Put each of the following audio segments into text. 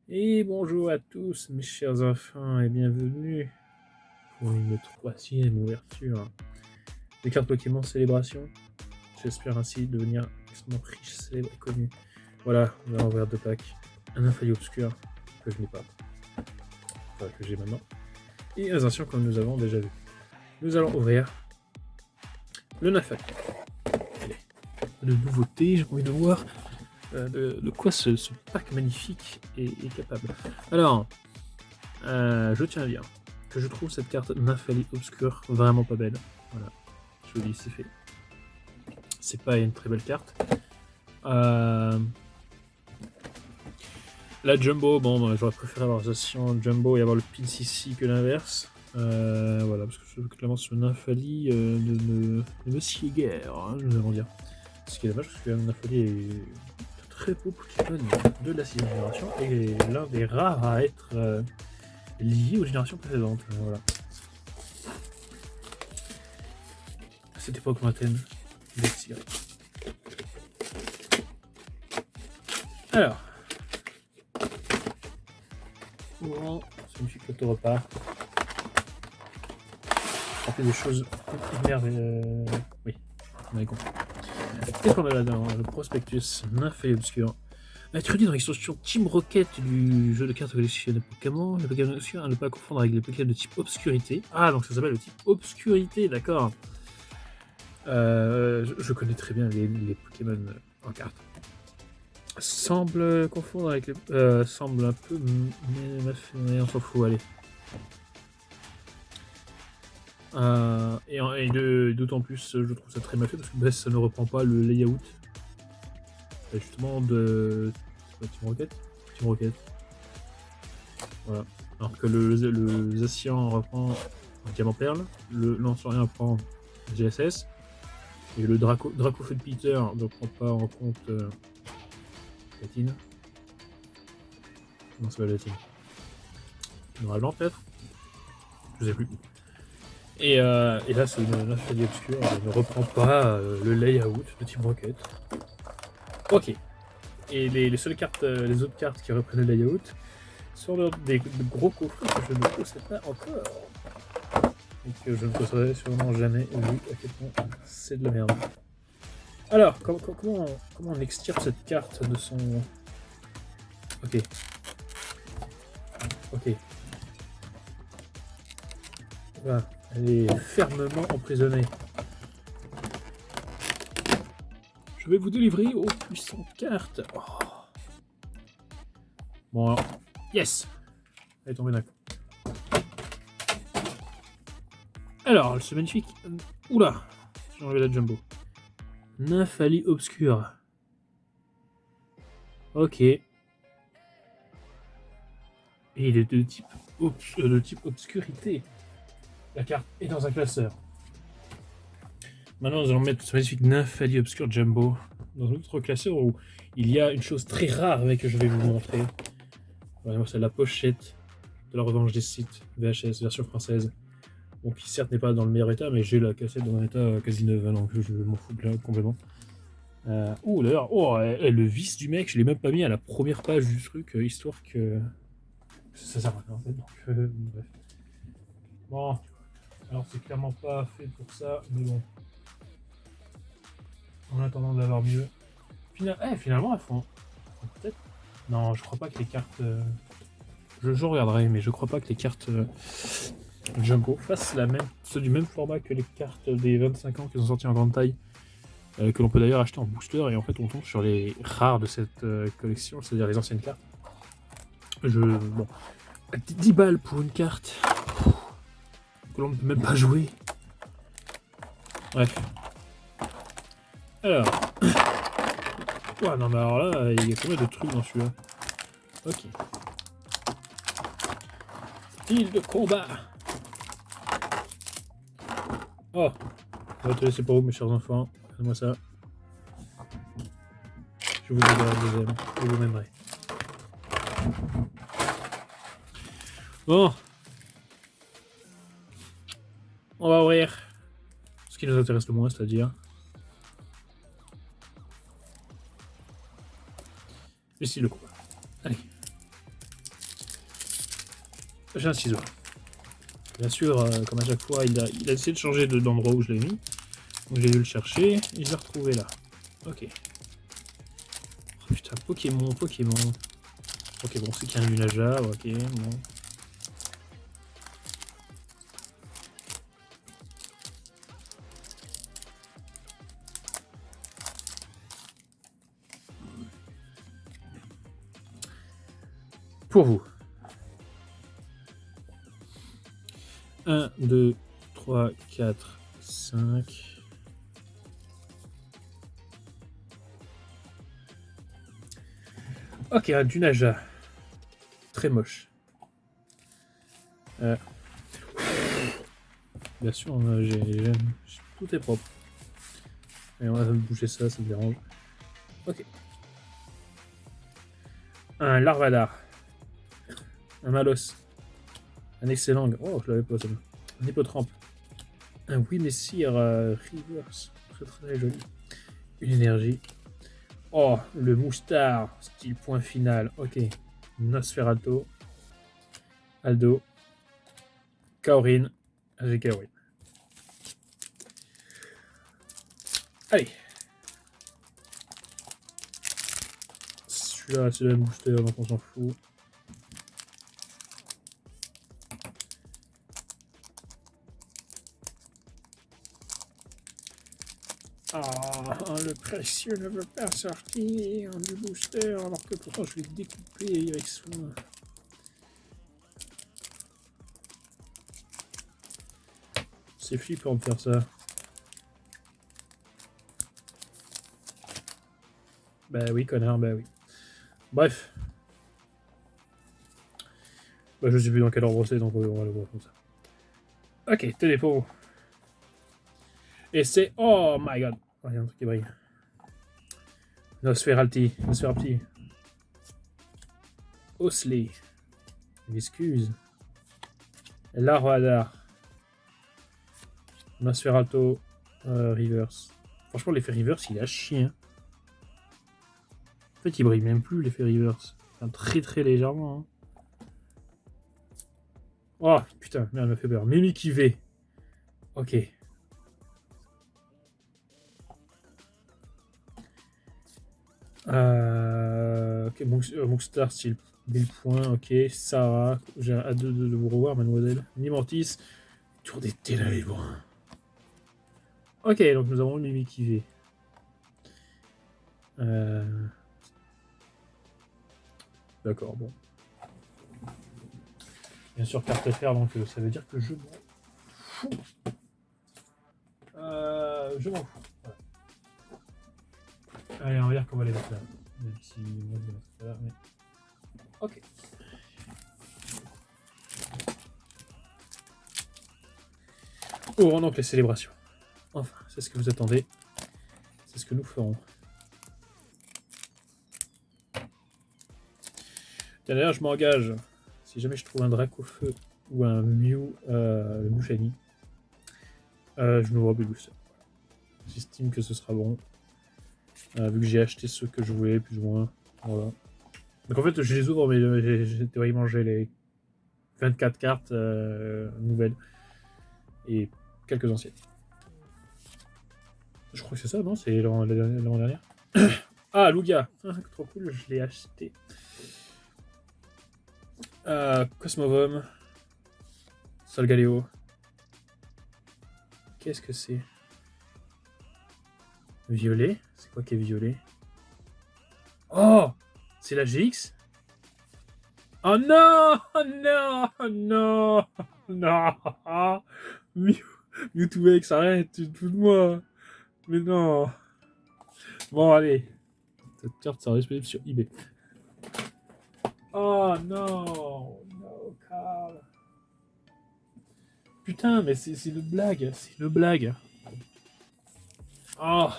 Et bonjour à tous mes chers enfants et bienvenue pour une troisième ouverture des cartes Pokémon Célébration. J'espère ainsi devenir extrêmement riche, célèbre et connu. Voilà, on va ouvrir deux packs. Un infailli obscur que je n'ai pas, enfin que j'ai maintenant, et un ancien comme nous avons déjà vu. Nous allons ouvrir le Nafali. Allez, de nouveautés, j'ai envie de voir de quoi ce pack magnifique est capable. Alors, je tiens à dire que je trouve cette carte Nafali Obscure vraiment pas belle. Voilà, je le dis, c'est fait. C'est pas une très belle carte. La Jumbo, bon, j'aurais préféré avoir Zacian Jumbo et avoir le Pinsissy que l'inverse. Voilà, parce que clairement ce Nafali ne me sied guère, hein, nous allons dire. Ce qui est dommage, parce que Nafali est un très beau Pokémon de la 6ème génération et l'un des rares à être lié aux générations précédentes. Voilà. À cette époque lointaine, des cigarettes. Alors, ouvrons ce magnifique plateau repas. Ça fait des choses émerveilleuses. Oui, on avait compris. Qu'est-ce qu'on a là-dedans? Le prospectus, Nafali Obscur. Introduit dans l'extension Team Rocket du jeu de cartes collectionnées Pokémon, le Pokémon obscur à ne pas confondre avec les Pokémon de type Obscurité. Ah, donc ça s'appelle le type Obscurité, d'accord. Je connais très bien les Pokémon en carte. Semble confondre avec les. Semble un peu. Mais on s'en fout, allez. Et d'autant plus, je trouve ça très mal fait parce que ça ne reprend pas le layout justement de. C'est pas Team Rocket. Team Rocket. Voilà. Alors que le Zacian reprend Diamant Perle, le Lancerian reprend GSS, et le Draco Feu de Peter ne prend pas en compte Platine. Comment ça va Platine? Normalement peut-être. Je sais plus. Et là, c'est une Nafali Obscure, elle ne reprend pas le layout de Team Rocket. Ok. Et les seules cartes, les autres cartes qui reprennent le layout sont des gros coffrets que je ne possède pas encore. Et que je ne posséderai sûrement jamais, vu à quel point c'est de la merde. Alors, comment on extirpe cette carte de son... Ok. Ok. Voilà. Elle est fermement emprisonnée. Je vais vous délivrer aux puissantes cartes. Oh. Bon alors, yes. Elle est tombée d'un coup. Alors, ce magnifique... Oula. J'ai enlevé la jumbo. Nafali Obscure. Ok. Et il est de type obscurité. La carte est dans un classeur. Maintenant, nous allons mettre ce magnifique Nafali Obscure Jumbo dans un autre classeur où il y a une chose très rare mais que je vais vous montrer. Voilà, c'est la pochette de la revanche des sites VHS version française. Bon, qui certes n'est pas dans le meilleur état, mais j'ai la cassette dans un état quasi neuf, donc je m'en fous complètement. D'ailleurs, le vice du mec, je l'ai même pas mis à la première page du truc, histoire que ça sert à rien en fait. Donc, bref. Bon, alors c'est clairement pas fait pour ça, mais bon. En attendant d'avoir mieux. Finalement, elles font peut-être. Non, je crois pas que les cartes. Je regarderai, mais je crois pas que les cartes Jumbo fassent ceux du même format que les cartes des 25 ans qui sont sorties en grande taille. Que l'on peut d'ailleurs acheter en booster, et en fait on tombe sur les rares de cette collection, c'est-à-dire les anciennes cartes. Bon, 10 balles pour une carte que l'on ne peut même pas jouer. Bref. Alors. Ouais, non, mais alors là, il y a combien de trucs dans celui-là? Ok. Style de combat. Oh, on va te laisser pour vous, mes chers enfants. Faites-moi ça. Je vous aiderai à la deuxième, et vous m'aimerez. Bon. On va ouvrir ce qui nous intéresse le moins, c'est-à-dire le style de combat. Allez. J'ai un ciseau. Bien sûr, comme à chaque fois, il a essayé de changer d'endroit où je l'ai mis. Donc j'ai dû le chercher et je l'ai retrouvé là. Ok. Oh, putain, Pokémon. Ok, bon, c'est qu'il y a un Lunaja. Ok, bon. Pour vous. 1, 2, 3, 4, 5. Ok, un Dunaja. Très moche. Bien sûr, tout est propre. Et on va bouger ça, ça me dérange. Ok. Un Larvadar. Un Malos. Un excellent. Oh, je l'avais pas ça. Un Hippotrampe. Un Wimessir Reverse. Très très joli. Une énergie. Oh, le Moustar. Style point final. Ok. Nosferatu. Aldo. Kaorin. J'ai Kaorin. Allez. Celui-là, c'est le booster, donc on s'en fout. Ah, le précieux ne veut pas sortir du booster, alors que pourtant je l'ai découpé avec soin. C'est flippant de faire ça. Bah oui, connard, bah oui. Bref. Bah je sais plus dans quel ordre c'est, donc on va le voir comme ça. Ok, téléport. Et c'est... Oh my god. Oh, il y a un truc qui brille. Nosferalti. Osley. Excuse. Larvadar. Nosferatu. Reverse. Franchement, l'effet Reverse, il a chier. Hein. En fait, il brille même plus, l'effet Reverse. Enfin, très très légèrement. Hein. Oh putain, merde, elle me fait peur. Mimic IV. Ok. Ok, Monkstar style 1000 points. Ok, Sarah. J'ai hâte de vous revoir, mademoiselle. Nimantis. Tour des ténèbres. Ok, donc nous avons le Mimic IV. D'accord, bon. Bien sûr, carte fer, donc ça veut dire que je m'en fous. Je m'en fous. Voilà. Allez, on va dire qu'on va les mettre là. Même si moi je vais mettre là, mais... Ok. Ouvrons donc les célébrations. Enfin, c'est ce que vous attendez. C'est ce que nous ferons. D'ailleurs, je m'engage. Si jamais je trouve un Dracofeu ou un Mew, Mew Shiny, je n'ouvre plus le booster. J'estime que ce sera bon. Vu que j'ai acheté ceux que je voulais, plus ou moins. Voilà. Donc en fait, je les ouvre, mais j'ai théoriquement les 24 cartes nouvelles et quelques anciennes. Je crois que c'est ça, non? C'est l'an dernier. Ah, Lugia. Trop cool, je l'ai acheté. Cosmovom. Solgaleo. Qu'est-ce que c'est? Violet? C'est quoi qui est violet? Oh! C'est la GX? Oh non! Oh non! Oh non! Non! Mewtwo X, arrête, tu te fous de moi! Mais non! Bon, allez. Cette carte sera disponible sur eBay. Oh non! No, Carl! Putain, mais c'est une blague! C'est une blague! Oh!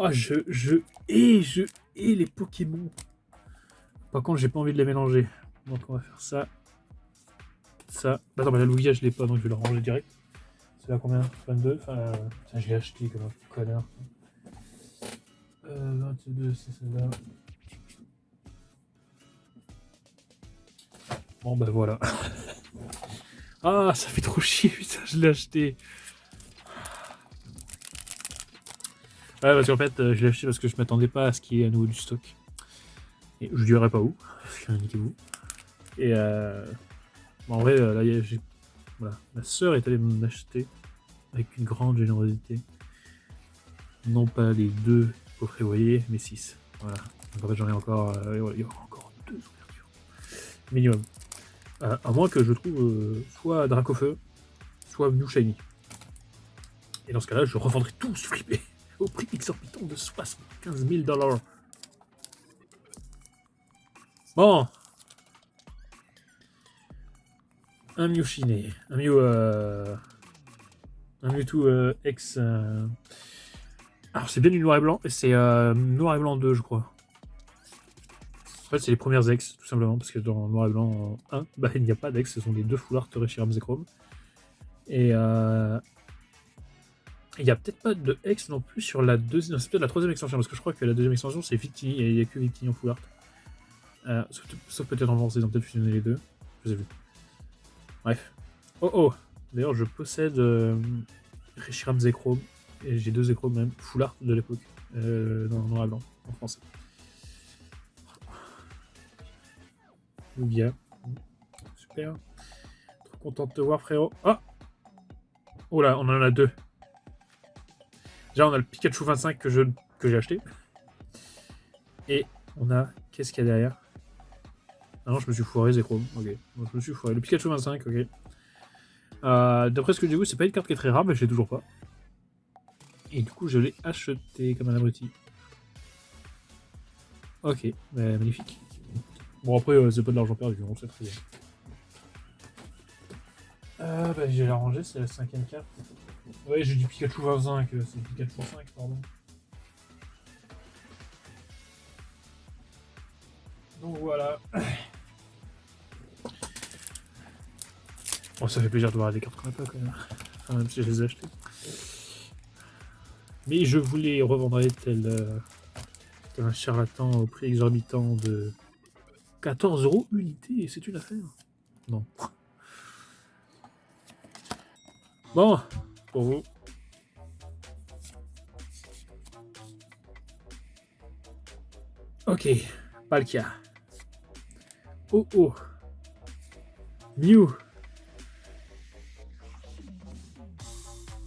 Oh, je hais les Pokémon! Par contre, j'ai pas envie de les mélanger. Donc, on va faire ça. Ça. Bah, attends, mais la Lugia, je l'ai pas, donc je vais le ranger direct. C'est là combien? 22? Enfin, putain, je l'ai acheté comme un connard. 22, c'est celle-là. Bon bah voilà. Ah, ça fait trop chier, putain, je l'ai acheté. Ouais, parce qu'en fait, je l'ai acheté parce que je m'attendais pas à ce qu'il y ait à nouveau du stock. Et je dirais pas où, parce que indiquez-vous. Et bon, en vrai, là, voilà. Ma sœur est allée m'acheter avec une grande générosité. Non pas les 2 coffrets voyez, mais 6. Voilà. Donc en fait, j'en ai encore. Il y aura encore 2 ouvertures. Minimum. À moins que je trouve soit Dracofeu, soit New Shiny. Et dans ce cas-là, je revendrai tous flippés au prix exorbitant de 75 000 $. Bon. Un Mew Shiny. Un Mewtwo X. Alors, c'est bien du noir et blanc. Et c'est noir et blanc 2, je crois. En fait, c'est les premières ex, tout simplement, parce que dans Noir et Blanc 1, bah, il n'y a pas d'ex, ce sont des 2 foulards Reshiram Zekrom. Et il n'y a peut-être pas de ex non plus sur la deuxième. C'est peut-être la 3ème extension, parce que je crois que la 2ème extension c'est Victini, et il n'y a que Victini en foulard. Sauf peut-être en France, ils ont peut-être fusionné les deux. Je sais plus. Bref. Oh oh. D'ailleurs, je possède Reshiram Zekrom, et j'ai 2 Zekrom même, foulard de l'époque, dans Noir et Blanc, en français. Lugia. Super. Trop content de te voir, frérot. Ah! Oh là, on en a 2. Déjà, on a le Pikachu 25 que j'ai acheté. Et on a... Qu'est-ce qu'il y a derrière? Ah non, je me suis foiré, Zekrom. Ok. Bon, je me suis foiré. Le Pikachu 25, ok. D'après ce que j'ai vu, c'est pas une carte qui est très rare, mais je l'ai toujours pas. Et du coup, je l'ai acheté comme un abruti. Ok, bah, magnifique. Bon, après, c'est pas de l'argent perdu, on sait très bien. Bah, j'ai la rangée, c'est la 5ème carte. Ouais, j'ai dit Pikachu 25, c'est Pikachu 5, pardon. Donc voilà. Bon, ça fait plaisir de voir des cartes qu'on n'a pas quand même. Enfin, même si je les ai achetées. Mais je vous les revendrai tel un charlatan au prix exorbitant de 14 € unité. C'est une affaire. Non. Bon, pour vous. Ok, Palkia. Oh oh. Mew.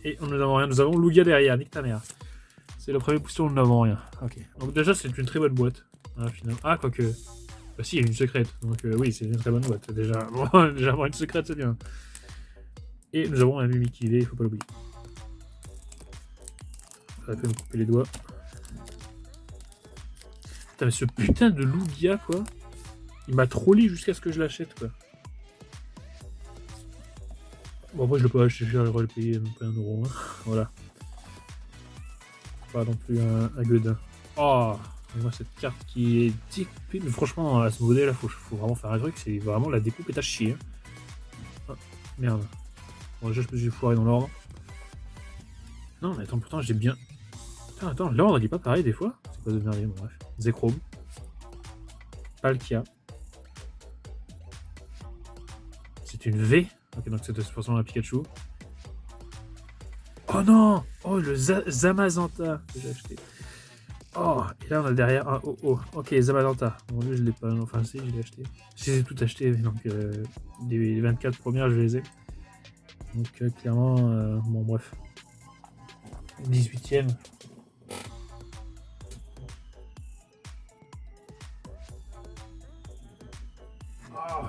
Et nous n'avons rien, nous avons Lugia derrière, nique ta mère. C'est le premier booster où nous n'avons rien. Ok. Donc déjà c'est une très bonne boîte. Finalement. Ah quoique. Bah si, il y a une secrète. Donc oui, c'est une très bonne boîte. Déjà, bon, déjà avoir une secrète, c'est bien. Et nous avons un Mimikivé, il faut pas l'oublier. Ça va me couper les doigts. Putain, mais ce putain de Lugia, quoi. Il m'a trollé jusqu'à ce que je l'achète, quoi. Bon, moi je l'ai pas acheté cher, j'aurais payé même pas 1 €. Hein. Voilà. Pas non plus un gueudin. Oh, moi cette carte qui est découpée, mais franchement, à ce modèle là, faut vraiment faire un truc, c'est vraiment la découpe est à chier. Hein. Oh, merde. Bon, déjà, je me suis foiré dans l'ordre. Non, mais attends, pourtant j'ai bien. Attends, l'ordre il est pas pareil des fois. C'est quoi de merdier, bon, bref. Zekrom. Palkia. C'est une V. Ok, donc c'est de toute façon un Pikachu. Oh non! Oh, le Zamazenta que j'ai acheté. Oh, et là on a derrière un oh. Ok, Zamazenta. Bon, lui je l'ai pas. Enfin, si, je l'ai acheté. Je les ai toutes achetées, donc les 24 premières je les ai. Donc clairement, bon, bref. 18ème. Oh.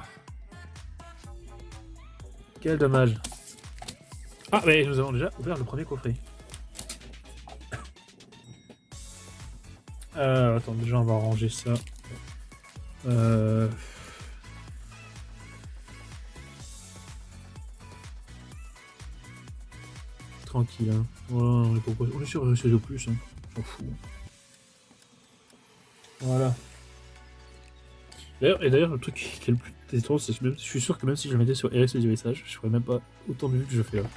Quel dommage. Ah, mais nous avons déjà ouvert le premier coffret. Attends, déjà on va ranger ça. Tranquille, hein. Voilà, on est sur RSS plus, hein. On s'en fout. Voilà. D'ailleurs, le truc qui est le plus étrange, c'est que je suis sûr que même si je le mettais sur RSS du message, je ferais même pas autant de vues que je fais là.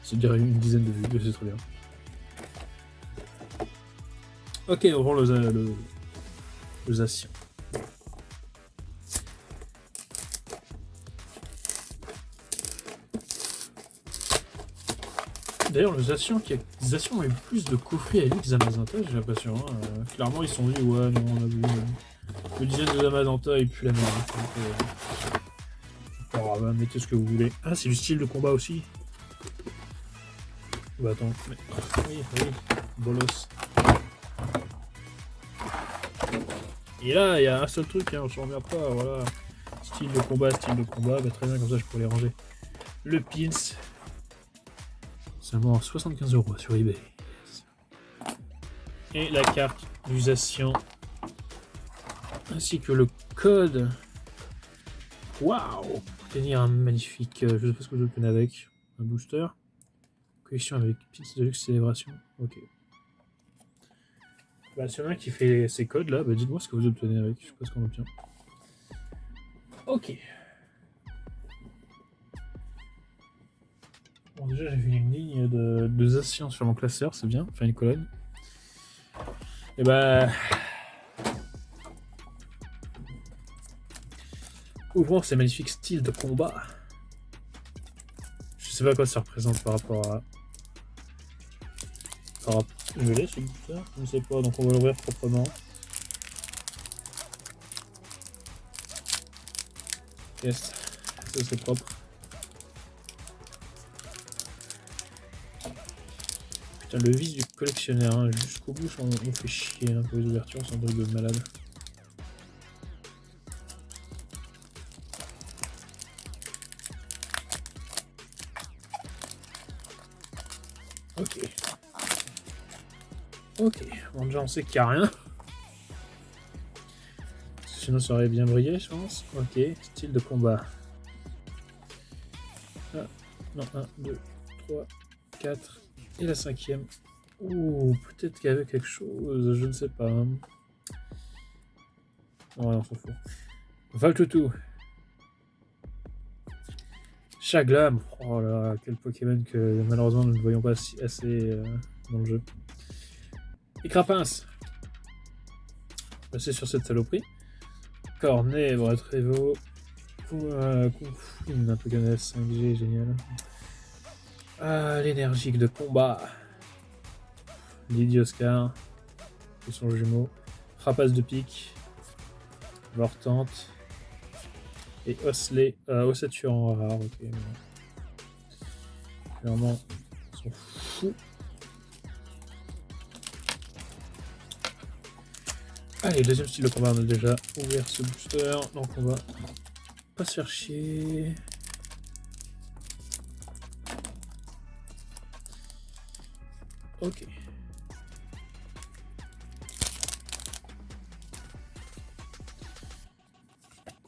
C'est-à-dire une dizaine de vues, mais c'est très bien. Ok, on prend le Zacian. D'ailleurs, le Zacian a eu plus de coffrets à lui que Zamazenta, j'ai l'impression. Hein. Clairement, ils se sont dit, ouais, non, on a vu le design de Zamazenta et puis la merde. Donc, bah, mettez ce que vous voulez. Ah, c'est du style de combat aussi. Bah attends, mais... oui, bolos. Et là, il y a un seul truc, hein, on s'en revient pas, voilà. Style de combat, bah très bien, comme ça je pourrais les ranger. Le pins, seulement 75 € sur eBay. Et la carte d'usation, ainsi que le code. Waouh! Pour obtenir un magnifique, je sais pas ce que vous obtenez avec, un booster. Collection avec pins de luxe célébration, ok. Bah, s'il y en a un qui fait ces codes là, bah dites-moi ce que vous obtenez avec, je sais pas ce qu'on obtient. Ok. Bon, déjà j'ai vu une ligne de Zacian sur mon classeur, c'est bien, enfin une colonne. Et bah. Ouvrons ces magnifiques styles de combat. Je sais pas quoi ça représente par rapport à. Je le laisse le booster, je ne sais pas, donc on va l'ouvrir proprement. Yes, ça c'est propre. Putain, le vice du collectionneur, hein. Jusqu'au bout on fait chier hein, pour les ouvertures, c'est un truc de malade. Ok. Ok, bon déjà on sait qu'il n'y a rien. Sinon ça aurait bien brillé je pense. Ok, style de combat. Ah, non, 1, 2, 3, 4 et la 5e. Ouh, peut-être qu'il y avait quelque chose, je ne sais pas. Non, on s'en fout. Valtutu. Chaglam. Oh là, quel Pokémon que malheureusement nous ne voyons pas assez dans le jeu. Et Crapince. Passer sur cette saloperie. Cornet, Bretrevo. Un Pokémon 5G, génial. Ah, l'énergique de combat. Lydie Oscar. Et son jumeau. Rapace de pique. Vortante. Et Osley. Ossature en rare, ok. Clairement, ils sont fous. Allez, deuxième style de combat, on a déjà ouvert ce booster, donc on va pas se faire chier. Ok.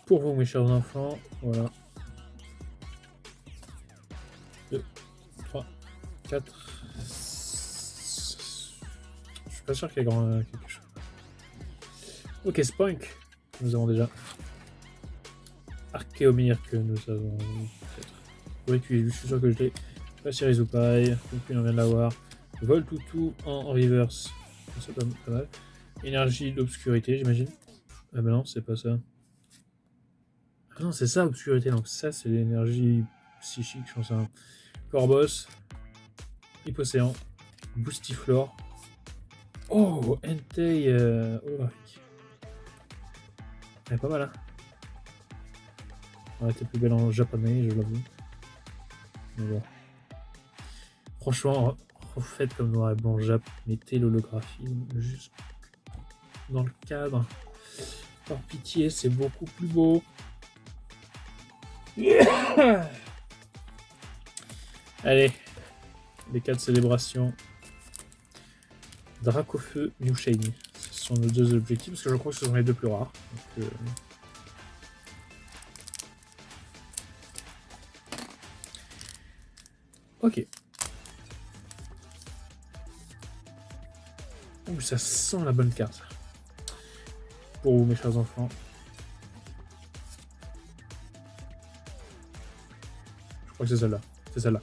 Pour vous, mes chers enfants, voilà. 2, 3, 4. Je suis pas sûr qu'il y ait quelque chose. Ok, Spunk, nous avons déjà. Archéomir que nous avons peut-être. Oui, je suis sûr que je l'ai. Passerise ou pareil, donc on vient de l'avoir. Voltutu en reverse, c'est pas mal. Énergie d'obscurité, j'imagine. Ah bah non, c'est pas ça. Ah non, c'est ça, obscurité, donc ça c'est l'énergie psychique, je pense. Hein. Corbos, Hypocéan, Boostiflore. Oh, Entei holographique. Elle est pas mal, hein. Elle était plus belle en japonais, je l'avoue. Mais bon. Franchement, refaites comme noir et blanc Jap, mettez l'holographie juste dans le cadre. Par pitié, c'est beaucoup plus beau. Allez, les 4 célébrations. Dracofeu, New Shiny. Ce sont nos deux objectifs, parce que je crois que ce sont les deux plus rares. Donc, ok. Ouh, ça sent la bonne carte. Pour vous, mes chers enfants. Je crois que c'est celle-là. C'est celle-là.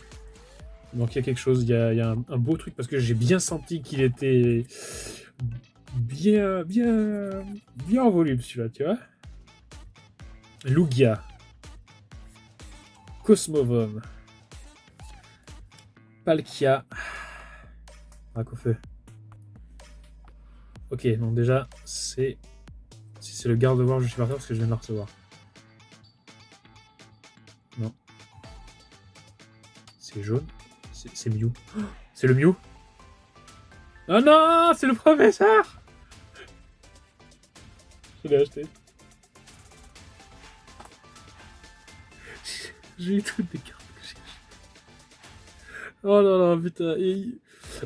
Donc il y a quelque chose, il y a un beau truc, parce que j'ai bien senti qu'il était bien en volume, celui-là, tu vois. Lugia. Cosmovum. Palkia. Rakofeu. Ok, donc déjà, c'est... Si c'est le garde-voir, je suis parti parce que je viens de le recevoir. Non. C'est jaune. C'est Mew. Oh, c'est le Mew. Oh non, c'est le professeur. Je l'ai acheté. J'ai eu toutes les cartes que j'ai achetées. Oh là là, putain.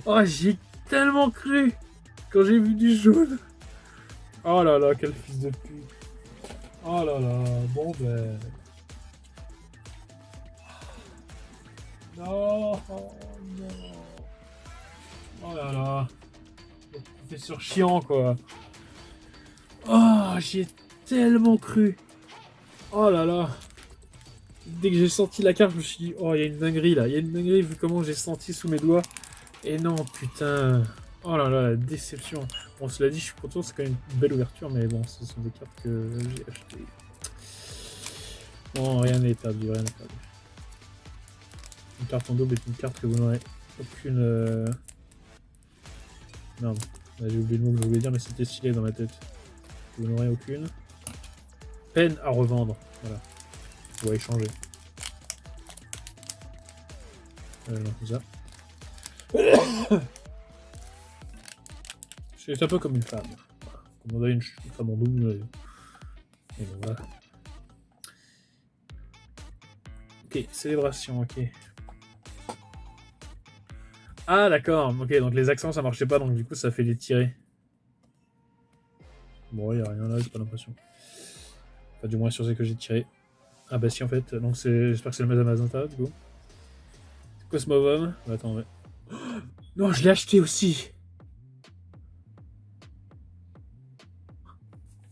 Oh, j'y ai tellement cru quand j'ai vu du jaune. Oh là là, quel fils de pute. Oh là là, bon ben... Non, oh non. Oh là là. Le professeur chiant, quoi. Oh, j'y ai tellement cru. Oh là là. Dès que j'ai senti la carte, je me suis dit, oh, il y a une dinguerie là. Il y a une dinguerie vu comment j'ai senti sous mes doigts. Et non, putain. Oh là là, la déception. Bon, cela dit, je suis content, c'est quand même une belle ouverture, mais bon, ce sont des cartes que j'ai achetées. Bon, rien n'est perdu, rien n'est perdu. Une carte en double est une carte que vous n'aurez aucune... Merde, j'ai oublié le mot que je voulais dire, mais c'était stylé dans ma tête. Vous n'aurez aucune peine à revendre. Voilà. Ou à échanger. Non, comme ça. C'est un peu comme une femme. Voilà. Comme on a une femme en double. Et bon, voilà. Ok, célébration, ok. Ah d'accord, ok, donc les accents ça marchait pas, donc du coup ça fait les tirer. Bon, il y a rien là, j'ai pas l'impression. Enfin, du moins sur ce que j'ai tiré. Ah bah si en fait, donc c'est... J'espère que c'est le Mazamazanta du coup. Cosmovum. Attends, ouais. Oh non, je l'ai acheté aussi.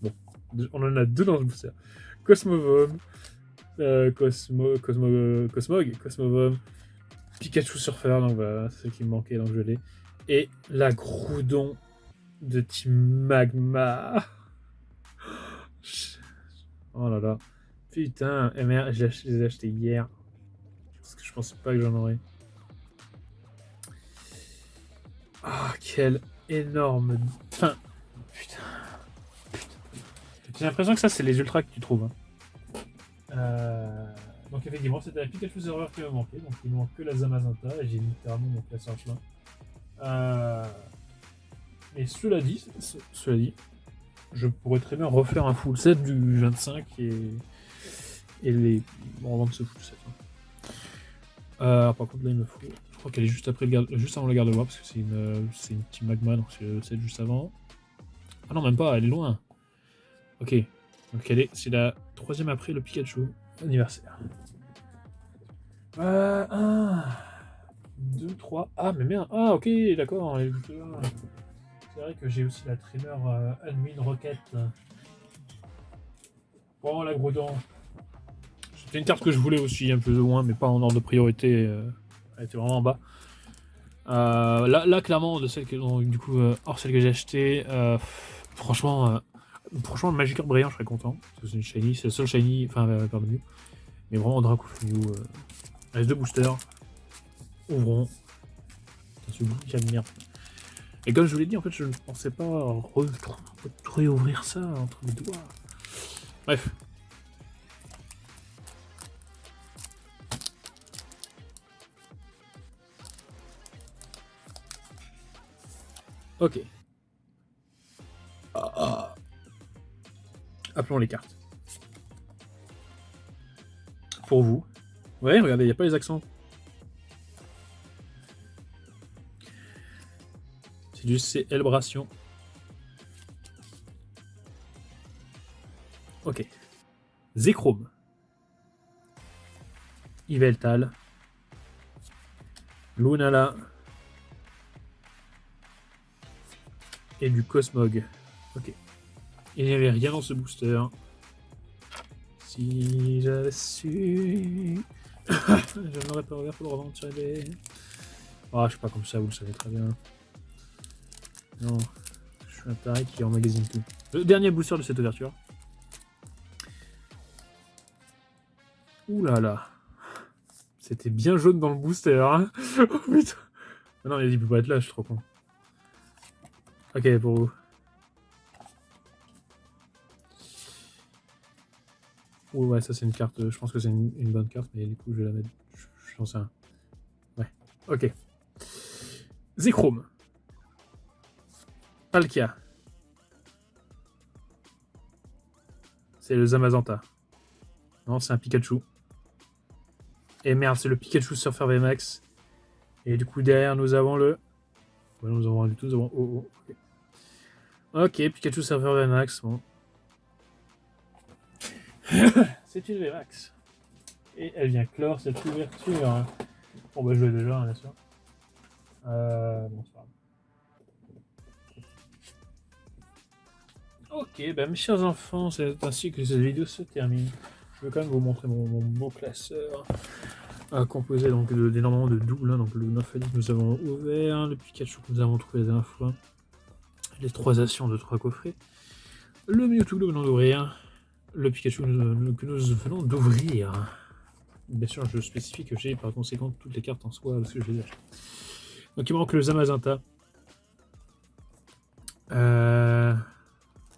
Bon, on en a deux dans ce booster. Cosmovum. Cosmog. Cosmovum. Pikachu Surfer, donc voilà, c'est ce qui me manquait, donc je l'ai. Et la Groudon de Team Magma. Oh là là. Putain, et merde, je les ai achetés hier. Parce que je pensais pas que j'en aurais. Ah, quel énorme... Enfin, putain. J'ai l'impression que ça, c'est les ultras que tu trouves. Hein. Donc effectivement, c'était la Pikachu Server qui me manquait. Donc il ne manque que la Zamazenta. Et j'ai littéralement mon classeur là. Mais cela dit, je pourrais très bien refaire un full set du 25 et les revendre ce full set. Hein. Par contre là il me faut... Je crois qu'elle est juste après juste avant le garde-voix parce que c'est une team magma, donc c'est le set juste avant. Ah non, même pas, elle est loin. Ok, donc c'est la troisième après le Pikachu anniversaire. 1, 2, 3. Ah mais merde. Ah ok, d'accord. C'est vrai que j'ai aussi la trainer Admin Rocket. Bon, la Groudon. C'était une carte que je voulais aussi, un peu de loin, mais pas en ordre de priorité. Elle était vraiment en bas. Là, clairement, de celle que, du coup, hors celle que j'ai achetée, franchement, Magikarp brillant, je serais content. Parce que c'est une shiny, c'est le seul shiny, enfin, pardon, Mew. Mais vraiment, Dracofeu Mew. Reste 2 boosters. Ouvrons. C'est une boutique de merde. Et comme je vous l'ai dit, en fait, je ne pensais pas réouvrir ça entre les doigts. Bref. Ok. Appelons les cartes. Pour vous. Ouais, regardez, il n'y a pas les accents. C'est juste célébration. Ok. Zekrom. Yveltal. Lunala. Et du Cosmog. Ok. Il n'y avait rien dans ce booster. Si j'avais su... je n'aurais pas ouvert pour le revendre sur eBay. Ah, je suis pas comme ça, vous le savez très bien. Non, je suis un taré qui emmagasine tout. Le dernier booster de cette ouverture. Ouh là là. C'était bien jaune dans le booster, hein. Oh putain. Non, mais il peut pas être là, je suis trop con. Ok, pour vous. Oh, ouais, ça c'est une carte, je pense que c'est une bonne carte, mais du coup je vais la mettre. J'en sais rien. Ouais, ok. Zekrom. Palkia. C'est le Zamazenta. Non, c'est un Pikachu. Et merde, c'est le Pikachu Surfer VMAX. Et du coup, derrière, nous avons le. Ouais, nous avons rien du tout, nous avons. Oh, oh, ok. Ok, Pikachu Surfer VMAX. Bon. C'est une VMAX. Et elle vient clore cette ouverture. Hein. Bon, bah, je l'ai déjà, hein, bien sûr. Bon, c'est pas grave. Ok, bah, mes chers enfants, c'est ainsi que cette vidéo se termine. Je vais quand même vous montrer mon beau classeur. Composé donc d'énormément de doubles. Hein. Donc le 9 à 10 nous avons ouvert, le Pikachu que nous avons trouvé la dernière fois, les 3 actions de 3 coffrets, le Mewtwo que nous venons d'ouvrir, le Pikachu que nous venons d'ouvrir. Bien sûr, je spécifie que j'ai par conséquent toutes les cartes en soi parce que je les ai achetées. Donc il me manque le Zamazenta. Je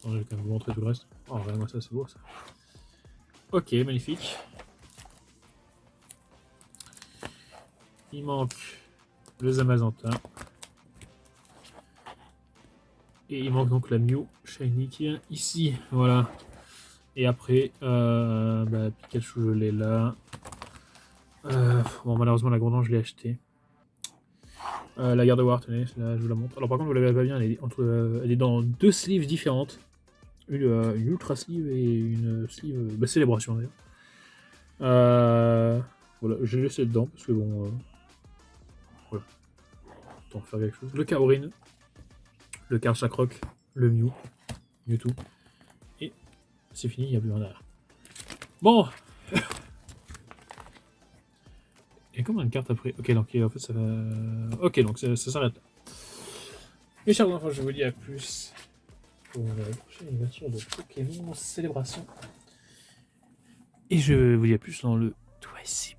vais quand même vous montrer tout le reste. Oh, regardez-moi ça, c'est beau ça. Ok, magnifique. Il manque le Zamazenta. Et il manque donc la Mew Shiny qui est ici. Voilà. Et après, Pikachu, je l'ai là. Bon, malheureusement, la Grandance, je l'ai acheté. La Gardevoir, tenez, là, je vous la montre. Alors, par contre, vous la verrez pas bien, elle est dans 2 sleeves différentes. Une ultra sleeve et une sleeve. Célébration d'ailleurs. Voilà, j'ai laissé dedans parce que bon. Voilà. Autant faire quelque chose. Le Kaorin. Le Karchakroc. Le Mewtwo. Et c'est fini, il n'y a plus rien derrière. Bon! Et combien de cartes après? Ok, donc en fait ça va. Ok, donc ça s'arrête là. Mes chers enfants, je vous dis à plus pour la prochaine ouverture de Pokémon Célébration. Et je vous dis à plus dans le Twice.